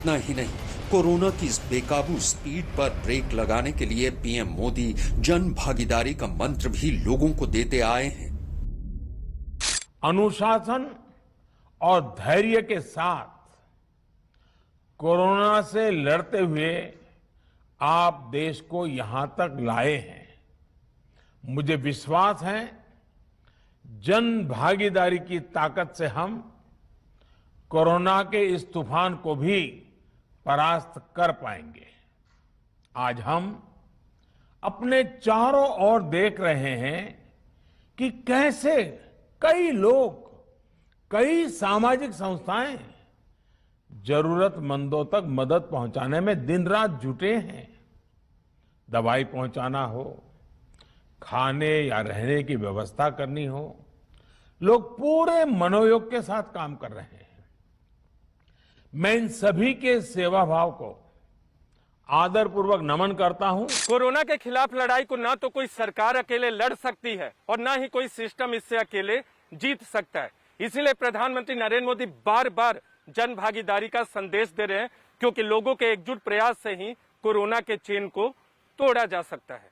इतना ही नहीं, कोरोना की इस बेकाबू स्पीड पर ब्रेक लगाने के लिए पीएम मोदी जन भागीदारी का मंत्र भी लोगों को देते आए हैं। अनुशासन और धैर्य के साथ कोरोना से लड़ते हुए आप देश को यहां तक लाए हैं। मुझे विश्वास है जन भागीदारी की ताकत से हम कोरोना के इस तूफान को भी परास्त कर पाएंगे। आज हम अपने चारों ओर देख रहे हैं कि कैसे कई लोग, कई सामाजिक संस्थाएं जरूरतमंदों तक मदद पहुंचाने में दिन रात जुटे हैं। दवाई पहुंचाना हो, खाने या रहने की व्यवस्था करनी हो, लोग पूरे मनोयोग के साथ काम कर रहे हैं। मैं इन सभी के सेवा भाव को आदरपूर्वक नमन करता हूं। कोरोना के खिलाफ लड़ाई को ना तो कोई सरकार अकेले लड़ सकती है और ना ही कोई सिस्टम इससे अकेले जीत सकता है। इसीलिए प्रधानमंत्री नरेंद्र मोदी बार बार जन भागीदारी का संदेश दे रहे हैं, क्योंकि लोगों के एकजुट प्रयास से ही कोरोना के चेन को तोड़ा जा सकता है।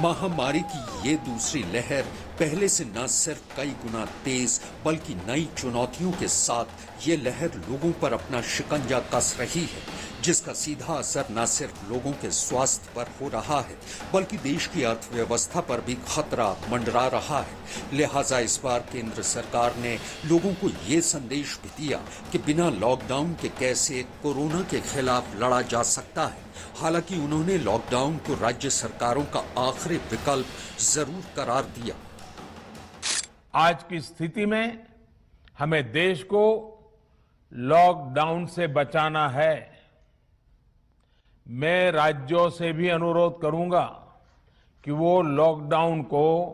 महामारी की ये दूसरी लहर पहले से न सिर्फ कई गुना तेज बल्कि नई चुनौतियों के साथ ये लहर लोगों पर अपना शिकंजा कस रही है, जिसका सीधा असर न सिर्फ लोगों के स्वास्थ्य पर हो रहा है बल्कि देश की अर्थव्यवस्था पर भी खतरा मंडरा रहा है। लिहाजा इस बार केंद्र सरकार ने लोगों को ये संदेश भी दिया कि बिना लॉकडाउन के कैसे कोरोना के खिलाफ लड़ा जा सकता है। हालांकि उन्होंने लॉकडाउन को राज्य सरकारों का आखिरी विकल्प जरूर करार दिया। आज की स्थिति में हमें देश को लॉकडाउन से बचाना है। मैं राज्यों से भी अनुरोध करूंगा कि वो लॉकडाउन को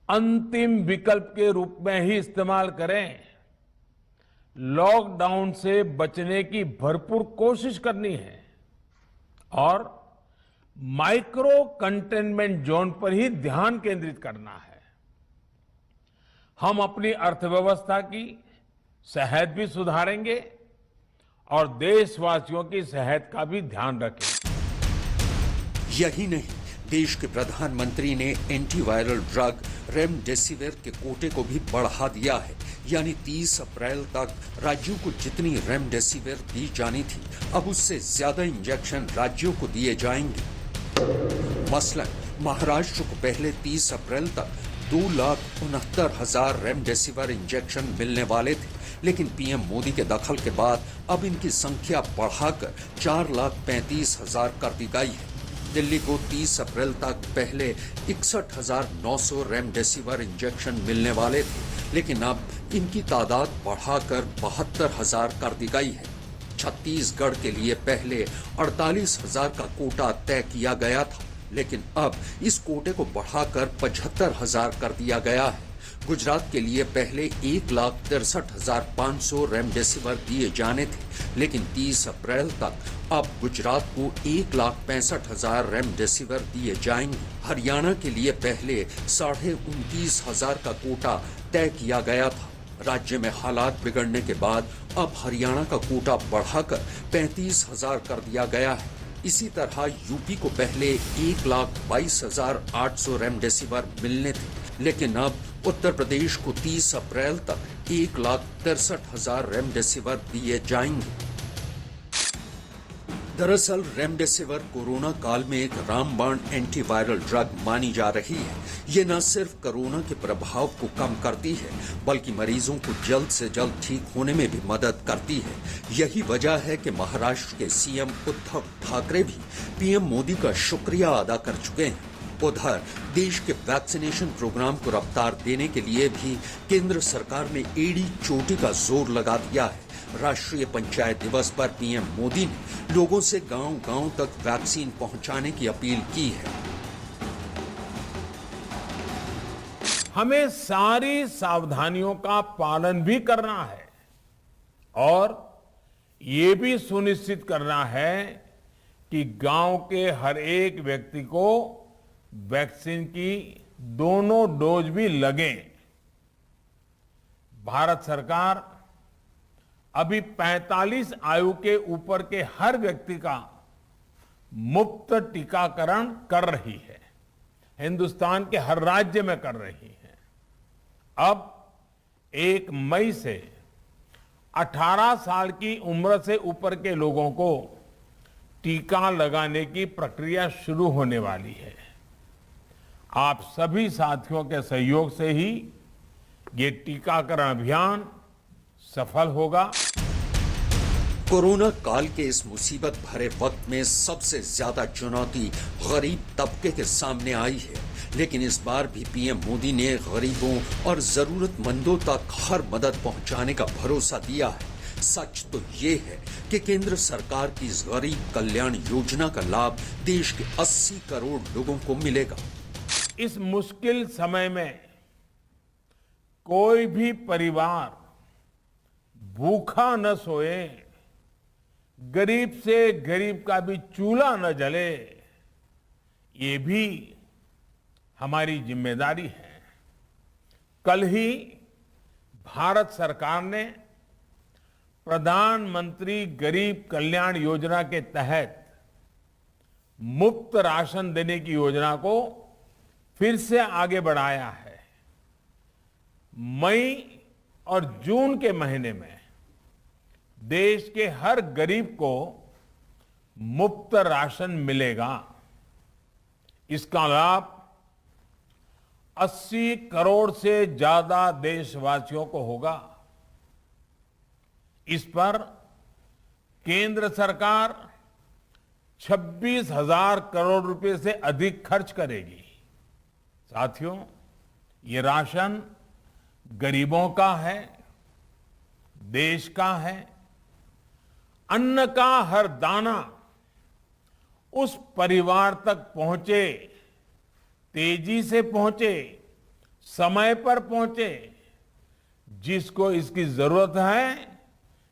अंतिम विकल्प के रूप में ही इस्तेमाल करें। लॉकडाउन से बचने की भरपूर कोशिश करनी है और माइक्रो कंटेनमेंट जोन पर ही ध्यान केंद्रित करना है। हम अपनी अर्थव्यवस्था की सेहत भी सुधारेंगे और देशवासियों की सेहत का भी ध्यान रखें। यही नहीं, देश के प्रधानमंत्री ने एंटीवायरल ड्रग रेमडेसिविर के कोटे को भी बढ़ा दिया है। यानी 30 अप्रैल तक राज्यों को जितनी रेमडेसिविर दी जानी थी, अब उससे ज्यादा इंजेक्शन राज्यों को दिए जाएंगे। मसलन महाराष्ट्र को पहले 30 अप्रैल तक 2,69,000 रेमडेसिविर इंजेक्शन मिलने वाले थे, लेकिन पीएम मोदी के दखल के बाद अब इनकी संख्या बढ़ाकर 4,35,000 कर दी गई है। दिल्ली को 30 अप्रैल तक पहले 61,900 रेमडेसिविर इंजेक्शन मिलने वाले थे, लेकिन अब इनकी तादाद बढ़ाकर 72,000 कर दी गई है। छत्तीसगढ़ के लिए पहले 48,000 का कोटा तय किया गया था, लेकिन अब इस कोटे को बढ़ाकर 75,000 कर दिया गया है। गुजरात के लिए पहले 1,63,500 रेमडेसिविर दिए जाने थे, लेकिन 30 अप्रैल तक अब गुजरात को 1,65,000 रेमडेसिविर दिए जाएंगे। हरियाणा के लिए पहले 29,500 का कोटा तय किया गया था। राज्य में हालात बिगड़ने के बाद अब हरियाणा का कोटा बढ़ाकर 35,000 कर दिया गया है। इसी तरह यूपी को पहले 1,22,800 रेमडेसिविर मिलने थे, लेकिन अब उत्तर प्रदेश को 30 अप्रैल तक 1,63,000 रेमडेसिविर दिए जाएंगे। दरअसल रेमडेसिविर कोरोना काल में एक रामबाण एंटीवायरल ड्रग मानी जा रही है। ये न सिर्फ कोरोना के प्रभाव को कम करती है बल्कि मरीजों को जल्द से जल्द ठीक होने में भी मदद करती है। यही वजह है कि महाराष्ट्र के सीएम उद्धव ठाकरे भी पीएम मोदी का शुक्रिया अदा कर चुके हैं। उधर देश के वैक्सीनेशन प्रोग्राम को रफ्तार देने के लिए भी केंद्र सरकार ने एड़ी चोटी का जोर लगा दिया है। राष्ट्रीय पंचायत दिवस पर पीएम मोदी ने लोगों से गांव-गांव तक वैक्सीन पहुंचाने की अपील की है। हमें सारी सावधानियों का पालन भी करना है और ये भी सुनिश्चित करना है कि गांव के हर एक व्यक्ति को वैक्सीन की दोनों डोज भी लगें। भारत सरकार अभी 45 आयु के ऊपर के हर व्यक्ति का मुफ्त टीकाकरण कर रही है। हिंदुस्तान के हर राज्य में कर रही है। अब 1 मई से 18 साल की उम्र से ऊपर के लोगों को टीका लगाने की प्रक्रिया शुरू होने वाली है। आप सभी साथियों के सहयोग से ही ये टीकाकरण अभियान सफल होगा। कोरोना काल के इस मुसीबत भरे वक्त में सबसे ज्यादा चुनौती गरीब तबके के सामने आई है, लेकिन इस बार भी पीएम मोदी ने गरीबों और जरूरतमंदों तक हर मदद पहुंचाने का भरोसा दिया है। सच तो ये है कि केंद्र सरकार की इस गरीब कल्याण योजना का लाभ देश के 80 करोड़ लोगों को मिलेगा। इस मुश्किल समय में कोई भी परिवार भूखा न सोए, गरीब से गरीब का भी चूल्हा न जले, ये भी हमारी जिम्मेदारी है। कल ही भारत सरकार ने प्रधानमंत्री गरीब कल्याण योजना के तहत मुफ्त राशन देने की योजना को फिर से आगे बढ़ाया है। मई और जून के महीने में देश के हर गरीब को मुफ्त राशन मिलेगा। इसका लाभ 80 करोड़ से ज्यादा देशवासियों को होगा। इस पर केंद्र सरकार 26,000 करोड़ रुपए से अधिक खर्च करेगी। साथियों, ये राशन गरीबों का है, देश का है। अन्न का हर दाना उस परिवार तक पहुंचे, तेजी से पहुंचे, समय पर पहुंचे, जिसको इसकी जरूरत है,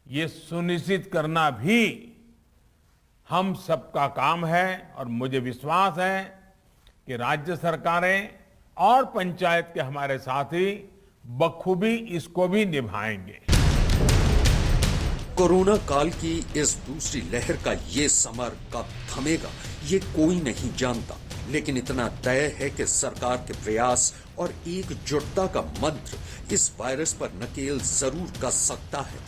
ये सुनिश्चित करना भी हम सबका काम है। और मुझे विश्वास है कि राज्य सरकारें और पंचायत के हमारे साथी बखूबी इसको भी निभाएंगे। कोरोना काल की इस दूसरी लहर का ये समर कब थमेगा, ये कोई नहीं जानता, लेकिन इतना तय है कि सरकार के प्रयास और एकजुटता का मंत्र इस वायरस पर नकेल जरूर कस सकता है।